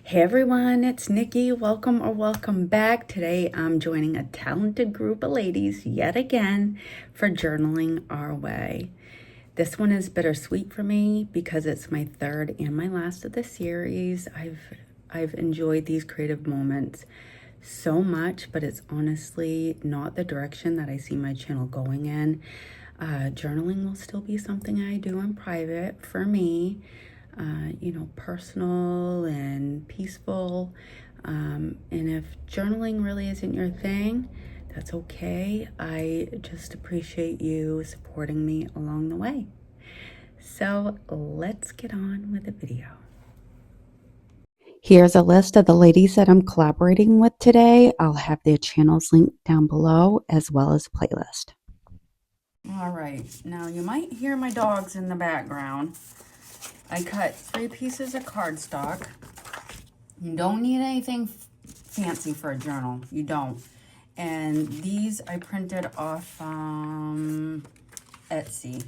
Hey everyone, it's Nikki. Welcome or welcome back. Today I'm joining a talented group of ladies yet again for journaling our way. This one is bittersweet for me because it's my third and my last of the series. I've enjoyed these creative moments so much, but it's honestly not the direction that I see my channel going in. Journaling will still be something I do in private for me. Personal and peaceful. And if journaling really isn't your thing, that's okay. I just appreciate you supporting me along the way. So let's get on with the video. Here's a list of the ladies that I'm collaborating with today. I'll have their channels linked down below as well as a playlist. All right, now you might hear my dogs in the background. I cut 3 pieces of cardstock. You don't need anything fancy for a journal. You don't. And these I printed off Etsy.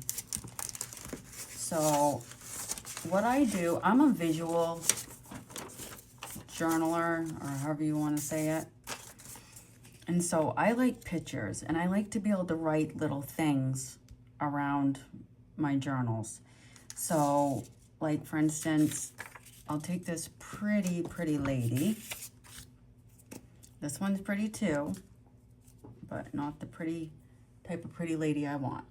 So what I do, I'm a visual journaler, or however you want to say it. And so I like pictures, and I like to be able to write little things around my journals. So, like for instance, I'll take this pretty lady. This one's pretty too, but not the pretty type of pretty lady I want.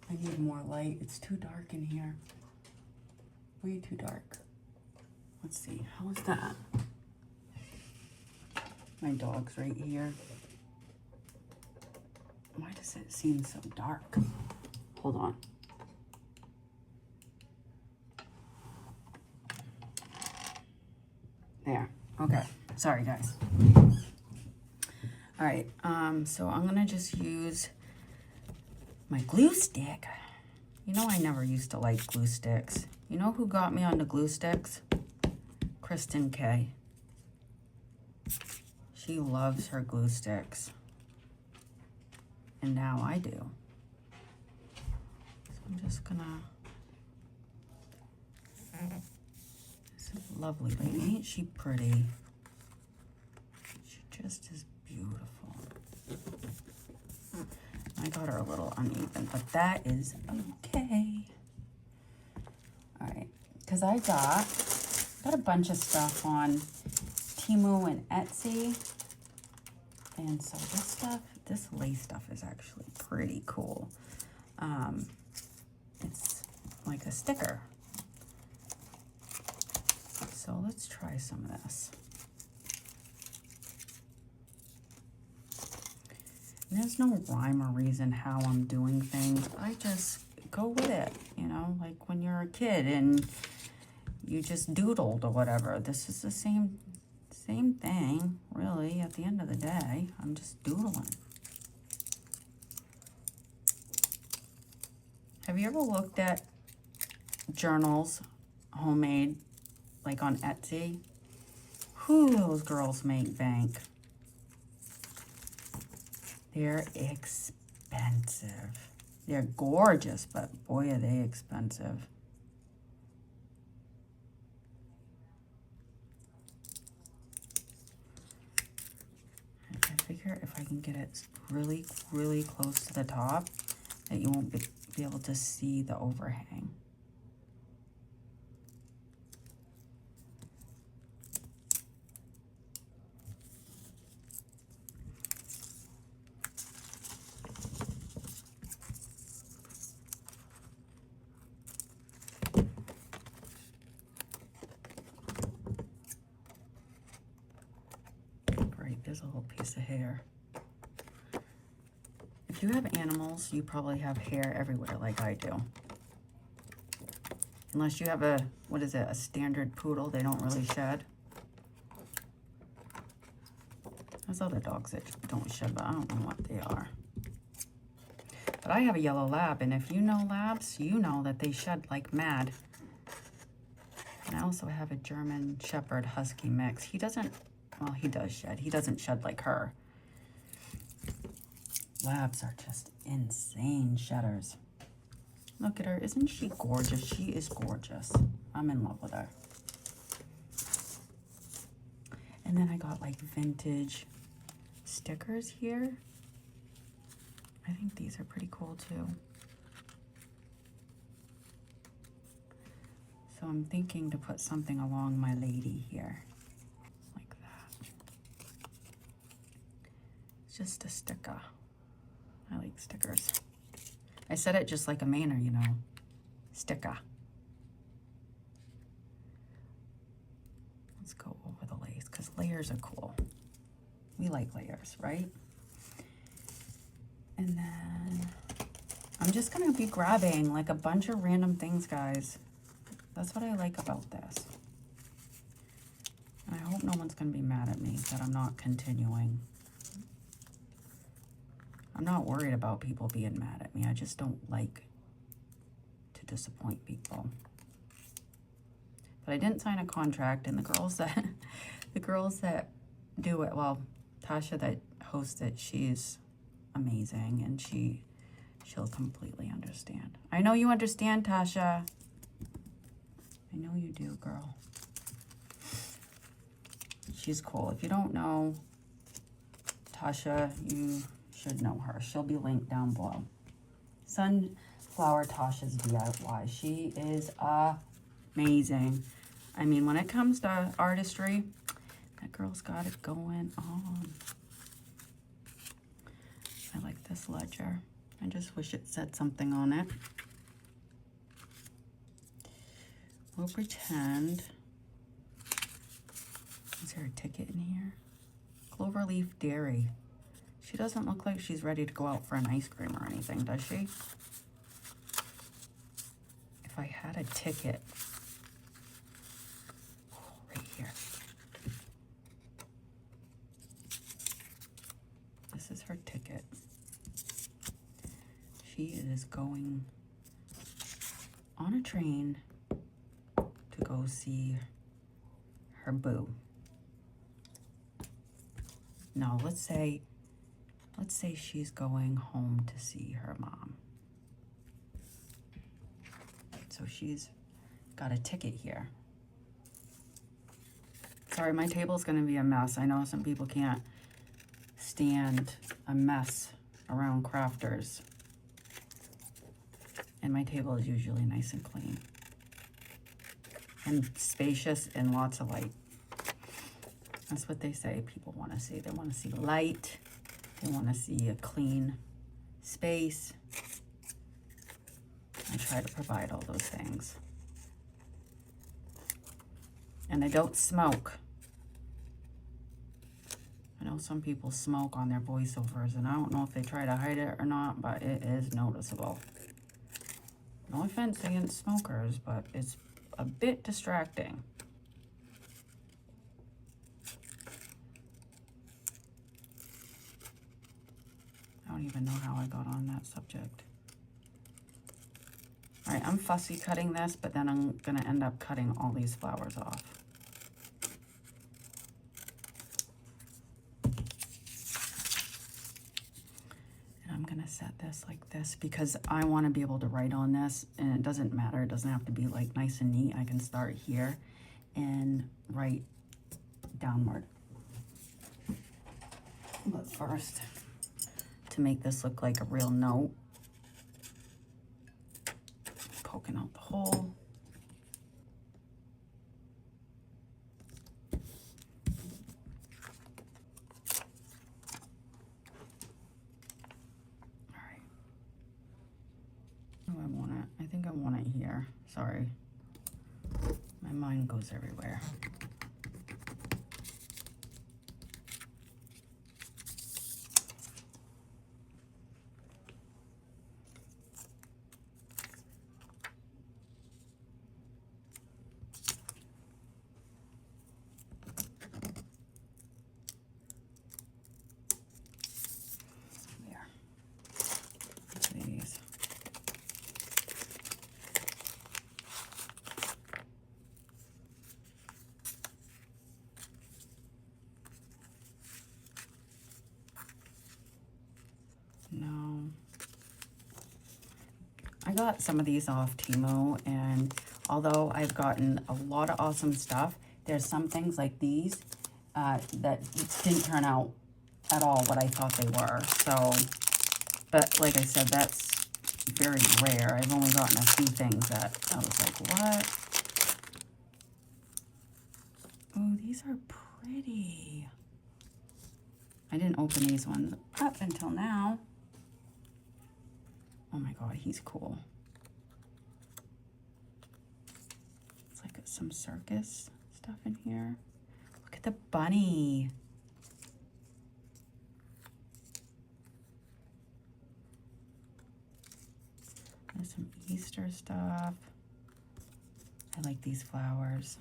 I need more light. It's too dark in here. Way too dark. Let's see, how is that? My dog's right here. Why does it seem so dark? Hold on. There, okay, sorry guys. All right, so I'm gonna just use my glue stick. You know, I never used to like glue sticks. You know who got me onto glue sticks? Kristen K. She loves her glue sticks. And now I do. So I'm just gonna... This is lovely lady. Ain't she pretty? She just is beautiful. I got her a little uneven, but that is okay. All right, because I got a bunch of stuff on Temu and Etsy. And so this lace stuff is actually pretty cool. It's like a sticker. So let's try some of this. There's no rhyme or reason how I'm doing things. I just go with it, you know, like when you're a kid and you just doodled or whatever. This is the same thing, really, at the end of the day. I'm just doodling. Have you ever looked at journals, homemade, like on Etsy? Whew, those girls make bank. They're expensive. They're gorgeous, but boy, are they expensive. I figure if I can get it really close to the top, that you won't be able to see the overhang. Great, there's a whole piece of hair. If you have animals, you probably have hair everywhere like I do. Unless you have a, what is it, a standard poodle, they don't really shed. There's other dogs that don't shed, but I don't know what they are. But I have a yellow lab, and if you know labs, you know that they shed like mad. And I also have a German Shepherd Husky mix. He doesn't, well, he does shed. He doesn't shed like her. Labs are just insane shedders. Look at her. Isn't she gorgeous? She is gorgeous. I'm in love with her. And then I got like vintage stickers here. I think these are pretty cool too. So I'm thinking to put something along my lady here, like that. It's just a sticker. I like stickers. I said it just like a Mainer, you know, sticker. Let's go over the lace, because layers are cool. We like layers, right? And then I'm just gonna be grabbing like a bunch of random things, guys. That's what I like about this. And I hope no one's gonna be mad at me that I'm not continuing. I'm not worried about people being mad at me. I just don't like to disappoint people. But I didn't sign a contract, and the girls that do it, well, Tasha that hosts it, she's amazing, and she'll completely understand. I know you understand, Tasha. I know you do, girl. She's cool. If you don't know Tasha, you should know her. She'll be linked down below. Sunflower Tasha's DIY. She is amazing. I mean, when it comes to artistry, that girl's got it going on. I like this ledger. I just wish it said something on it. We'll pretend. Is there a ticket in here? Cloverleaf Dairy. She doesn't look like she's ready to go out for an ice cream or anything, does she? If I had a ticket. Right here. This is her ticket. She is going on a train to go see her boo. No, let's say she's going home to see her mom. So she's got a ticket here. Sorry, my table's gonna be a mess. I know some people can't stand a mess around crafters. And my table is usually nice and clean. And spacious and lots of light. That's what they say people want to see. They want to see light. They want to see a clean space. I try to provide all those things. And I don't smoke. I know some people smoke on their voiceovers, and I don't know if they try to hide it or not, but it is noticeable. No offense against smokers, but it's a bit distracting. I don't even know how I got on that subject. All right, I'm fussy cutting this, but then I'm gonna end up cutting all these flowers off. And I'm gonna set this like this because I wanna be able to write on this, and it doesn't matter, it doesn't have to be like nice and neat. I can start here and write downward. But first, to make this look like a real note, poking out the hole. All right. Oh, I want it. I think I want it here. Sorry. My mind goes everywhere. No. I got some of these off Temu, and although I've gotten a lot of awesome stuff, there's some things like these that didn't turn out at all what I thought they were. So, but like I said, that's very rare. I've only gotten a few things that I was like, what? Oh, these are pretty. I didn't open these ones up until now. Oh my God, he's cool. It's like some circus stuff in here. Look at the bunny. There's some Easter stuff. I like these flowers.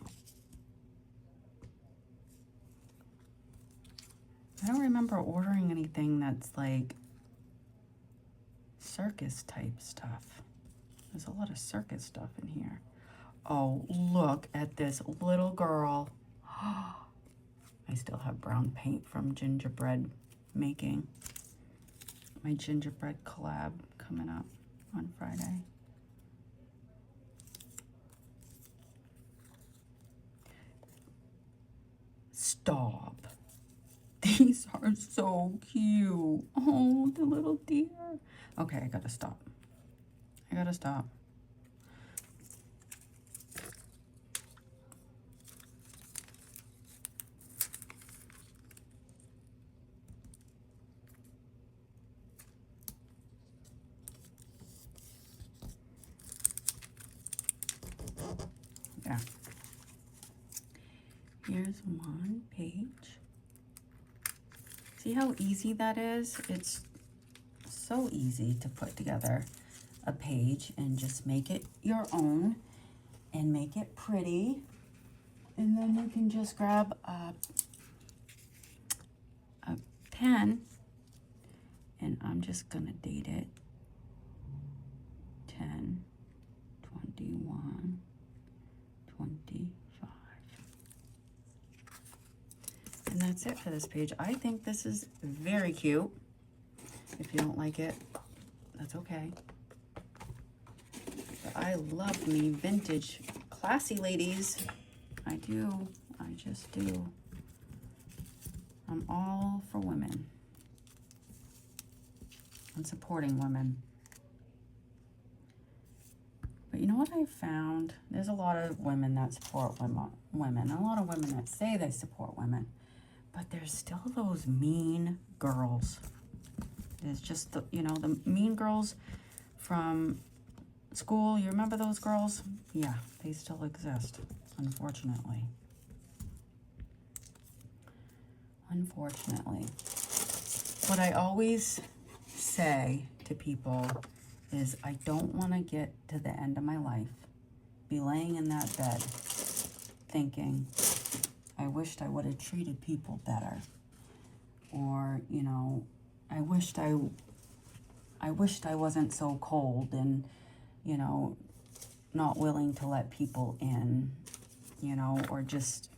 I don't remember ordering anything that's like circus type stuff. There's a lot of circus stuff in here. Oh, look at this little girl. I still have brown paint from gingerbread making. My gingerbread collab coming up on Friday. Stop. These are so cute. Oh, the little deer. Okay, I gotta stop. I gotta stop. Yeah. Here's one page. See how easy that is? It's so easy to put together a page and just make it your own and make it pretty. And then you can just grab a pen, and I'm just gonna date it 10/21/25. And that's it for this page. I think this is very cute. If you don't like it, that's okay. But I love me vintage classy ladies. I do. I just do. I'm all for women and supporting women. But you know what I found? There's a lot of women that support women, a lot of women that say they support women, but there's still those mean girls. There's just the, you know, the mean girls from school. You remember those girls? Yeah, they still exist, unfortunately. Unfortunately. What I always say to people is I don't want to get to the end of my life, be laying in that bed thinking, I wished I would have treated people better. Or, you know, I wished I wasn't so cold and, you know, not willing to let people in, you know, or just,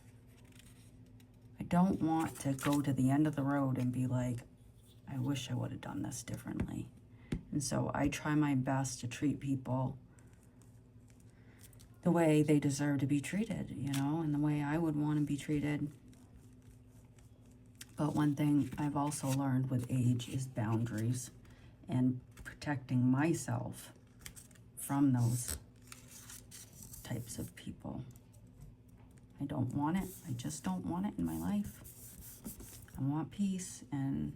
I don't want to go to the end of the road and be like, I wish I would have done this differently. And so I try my best to treat people the way they deserve to be treated, you know, and the way I would want to be treated. But one thing I've also learned with age is boundaries and protecting myself from those types of people. I don't want it. I just don't want it in my life. I want peace, and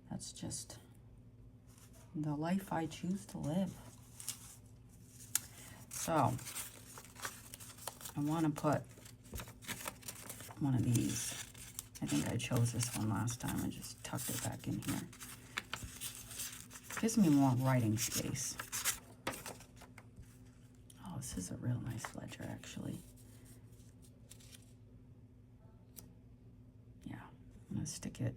that's just the life I choose to live. So, I want to put one of these. I think I chose this one last time. I just tucked it back in here. Gives me more writing space. Oh, this is a real nice ledger, actually. Yeah, I'm going to stick it.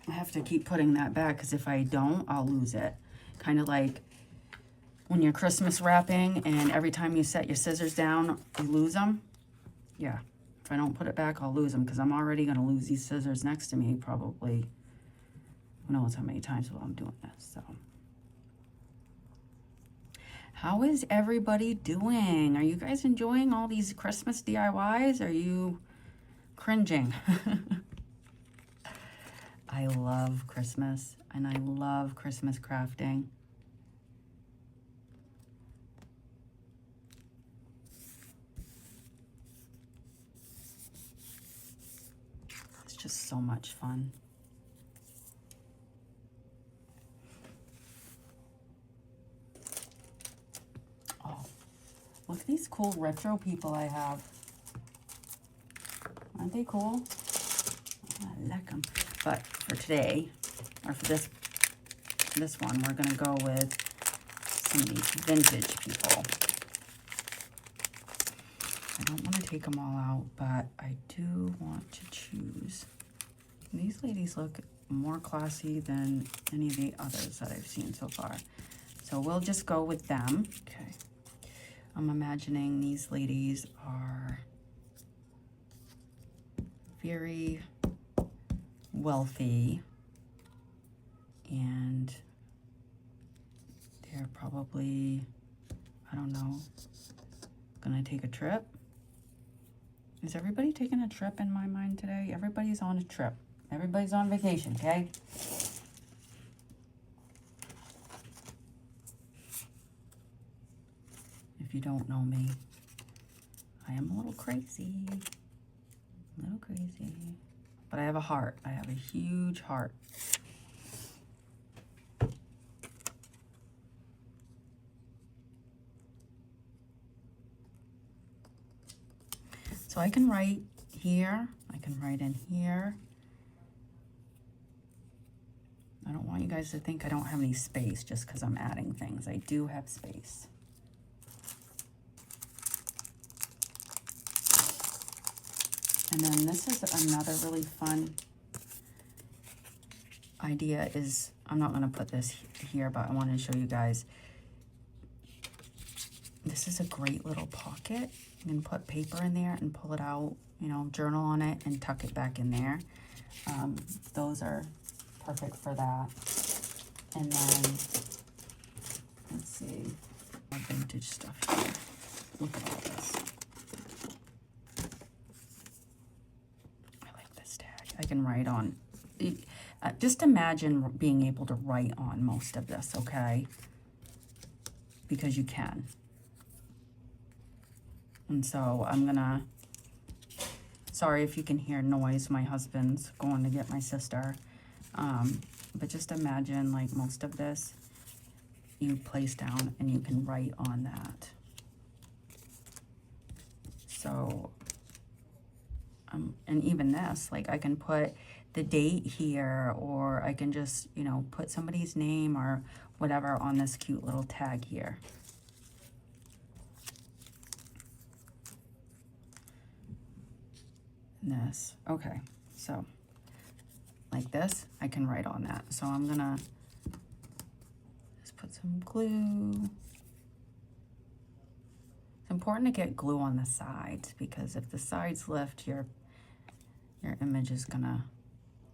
I have to keep putting that back because if I don't, I'll lose it. Kind of like when you're Christmas wrapping and every time you set your scissors down, you lose them. Yeah, if I don't put it back, I'll lose them because I'm already going to lose these scissors next to me probably. Who knows how many times while I'm doing this, so. How is everybody doing? Are you guys enjoying all these Christmas DIYs? Are you cringing? I love Christmas and I love Christmas crafting. It's just so much fun. Oh, look at these cool retro people I have. Aren't they cool? I like them. But for today, or for this one, we're gonna go with some of these vintage people. I don't want to take them all out, but I do want to choose. These ladies look more classy than any of the others that I've seen so far. So we'll just go with them. Okay. I'm imagining these ladies are very wealthy and they're probably, I don't know, gonna take a trip. Is everybody taking a trip in my mind today? Everybody's on a trip. Everybody's on vacation, okay? If you don't know me, I am a little crazy. A little crazy. But I have a heart. I have a huge heart. So I can write here. I can write in here. I don't want you guys to think I don't have any space just because I'm adding things. I do have space. And then this is another really fun idea is, I'm not going to put this here, but I wanted to show you guys. This is a great little pocket. You can put paper in there and pull it out, you know, journal on it and tuck it back in there. Those are perfect for that. And then, let's see, more vintage stuff here. Look at all this. I can write on, just imagine being able to write on most of this, okay? Because you can. And so I'm gonna, sorry if you can hear noise, my husband's going to get my sister. But just imagine like most of this, you place down and you can write on that. So, and even this, like I can put the date here, or I can just, you know, put somebody's name or whatever on this cute little tag here. And this, okay, so like this, I can write on that. So I'm gonna just put some glue. It's important to get glue on the sides because if the sides lift, your image is gonna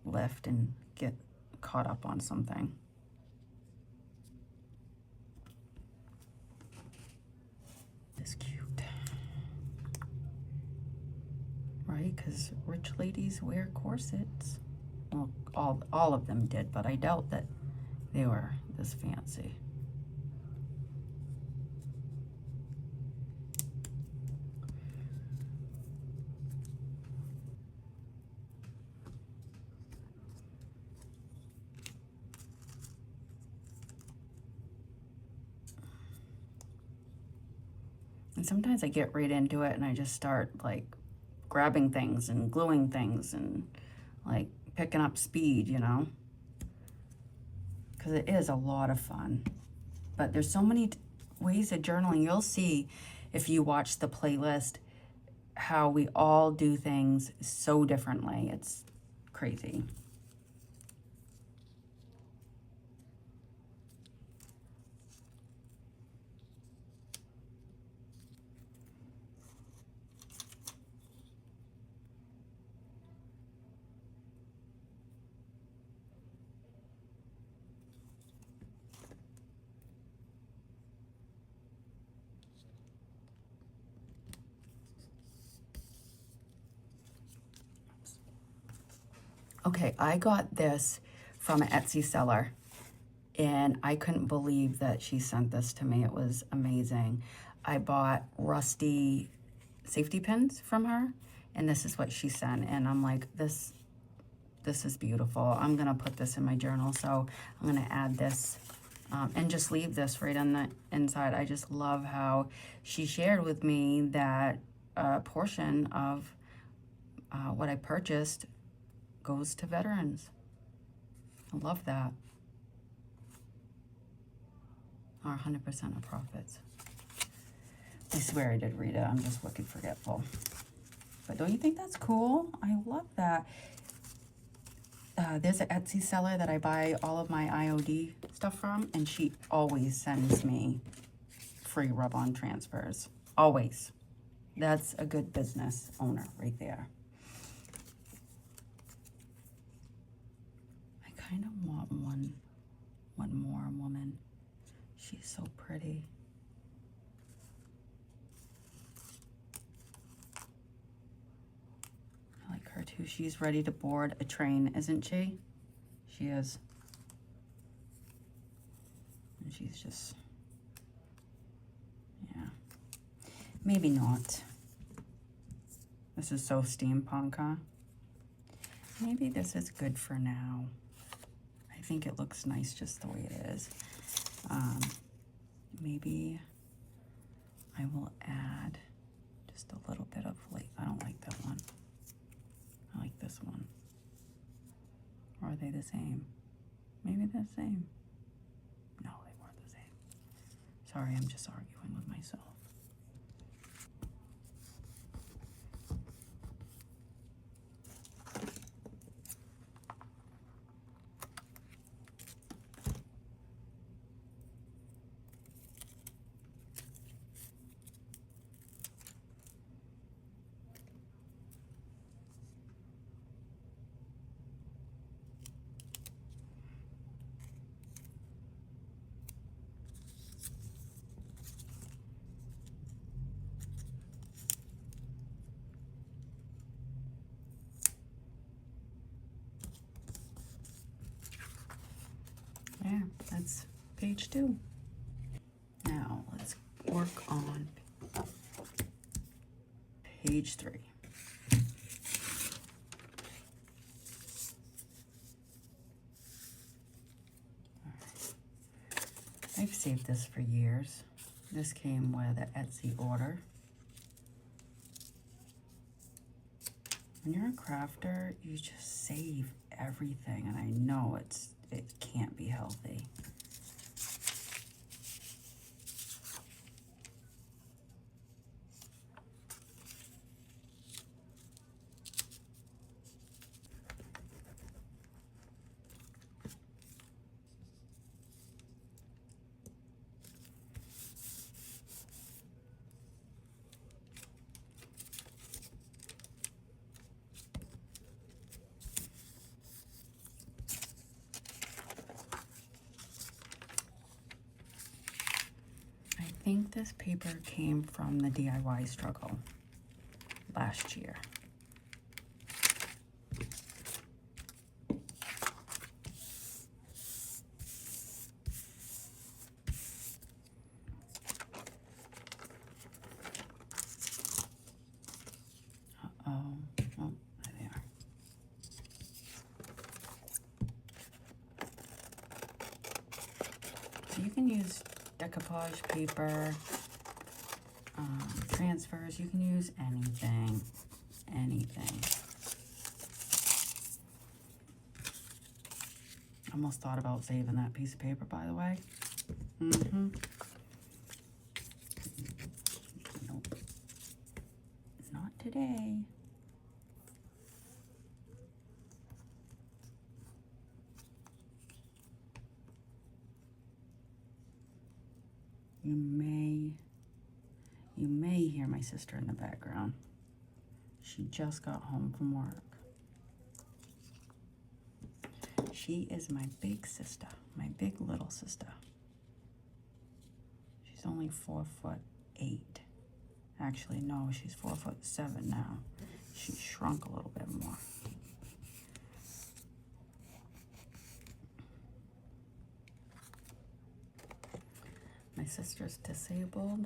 lift and get caught up on something. It's cute, right? Because rich ladies wear corsets. Well, all of them did, but I doubt that they were this fancy. And sometimes I get right into it and I just start like grabbing things and gluing things and like picking up speed, you know, because it is a lot of fun. But there's so many ways of journaling. You'll see if you watch the playlist how we all do things so differently. It's crazy. Okay, I got this from an Etsy seller, and I couldn't believe that she sent this to me. It was amazing. I bought rusty safety pins from her, and this is what she sent. And I'm like, this is beautiful. I'm gonna put this in my journal, so I'm gonna add this and just leave this right on the inside. I just love how she shared with me that a portion of what I purchased goes to veterans. I love that. Or 100% of profits. I swear I did read it. I'm just wicked forgetful. But don't you think that's cool? I love that. There's an Etsy seller that I buy all of my IOD stuff from, and she always sends me free rub-on transfers. Always. That's a good business owner right there. I kind of want one more woman. She's so pretty. I like her too. She's ready to board a train, isn't she? She is. And she's just, yeah. Maybe not. This is so steampunk, huh? Maybe this is good for now. I think it looks nice just the way it is. Maybe I will add just a little bit of, like, I don't like that one. I like this one. Or are they the same? Maybe they're the same. No, they weren't the same. Sorry, I'm just arguing with myself. Yeah, that's page 2. Now let's work on page 3. I've saved this for years. This came with an Etsy order. When you're a crafter, you just save everything, and I know it can't be healthy. I think this paper came from the DIY struggle last year. Uh-oh. Oh, there they are. So you can use decoupage paper, transfers. You can use anything. Almost thought about saving that piece of paper, by the way. Nope. Not today. You may hear my sister in the background. She just got home from work. She is my big sister, my big little sister. She's only 4'8". Actually, no, she's 4'7" now. She shrunk a little bit more. My sister's disabled,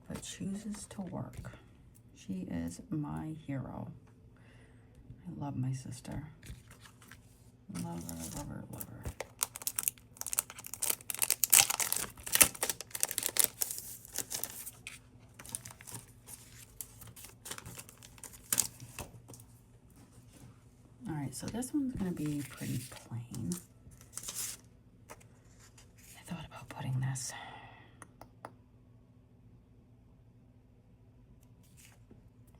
but chooses to work. She is my hero. I love my sister. Love her, love her, love her. All right, so this one's gonna be pretty plain. I thought about putting this.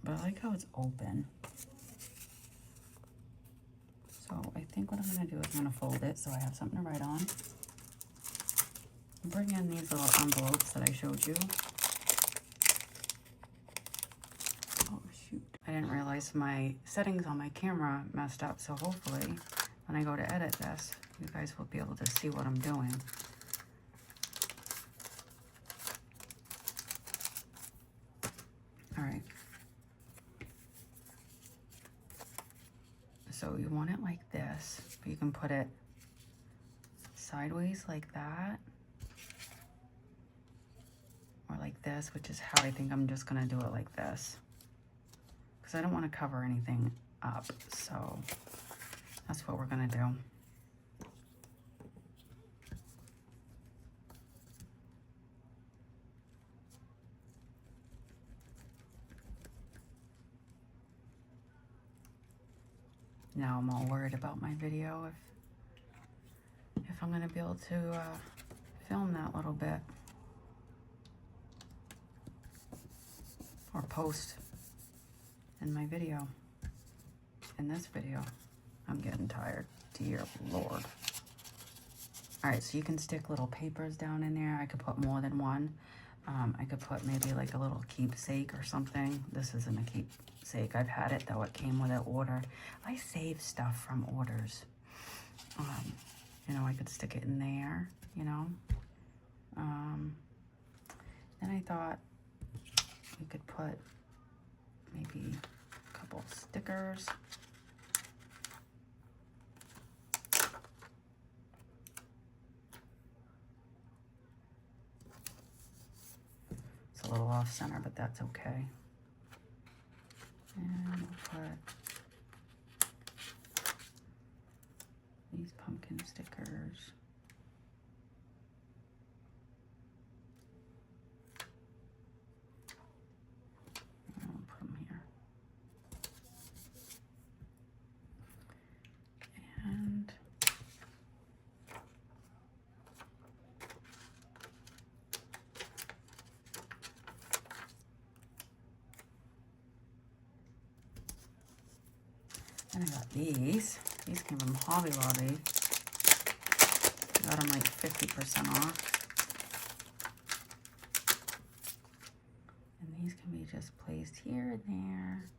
But I like how it's open. So I think what I'm gonna do is I'm gonna fold it so I have something to write on. Bring in these little envelopes that I showed you. Oh shoot. I didn't realize my settings on my camera messed up, so hopefully when I go to edit this, you guys will be able to see what I'm doing. All right. So you want it like this, but you can put it sideways like that, or like this, which is how I think I'm just gonna do it like this, because I don't want to cover anything up, so that's what we're gonna do. Now I'm all worried about my video, if I'm gonna be able to film that little bit or post in my video, in this video. I'm getting tired, dear Lord. All right, so you can stick little papers down in there. I could put more than one. I could put maybe like a little keepsake or something. This isn't a keepsake. I've had it though. It came with an order. I save stuff from orders. You know, I could stick it in there, you know. Then I thought we could put maybe a couple stickers. A little off center, but that's okay. And we'll put these pumpkin stickers. And I'll put them here. And then I got these. These came from Hobby Lobby. Got them like 50% off. And these can be just placed here and there.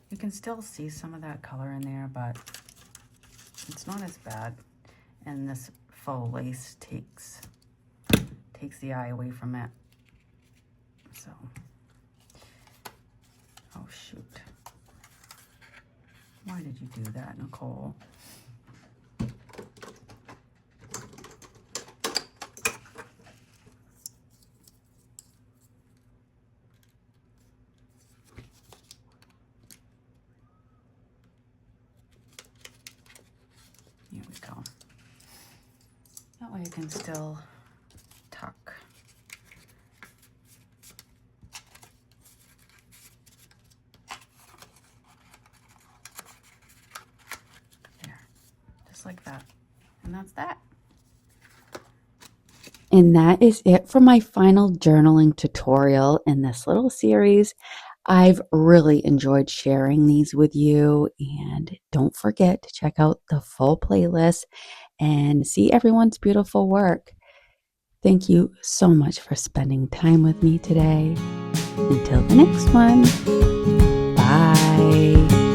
You can still see some of that color in there, but it's not as bad. And this faux lace takes the eye away from it. So, oh shoot. Why did you do that, Nicole? Here we go. That way I can still tuck. There, just like that. And that's that. And that is it for my final journaling tutorial in this little series. I've really enjoyed sharing these with you, and don't forget to check out the full playlist and see everyone's beautiful work. Thank you so much for spending time with me today. Until the next one, bye.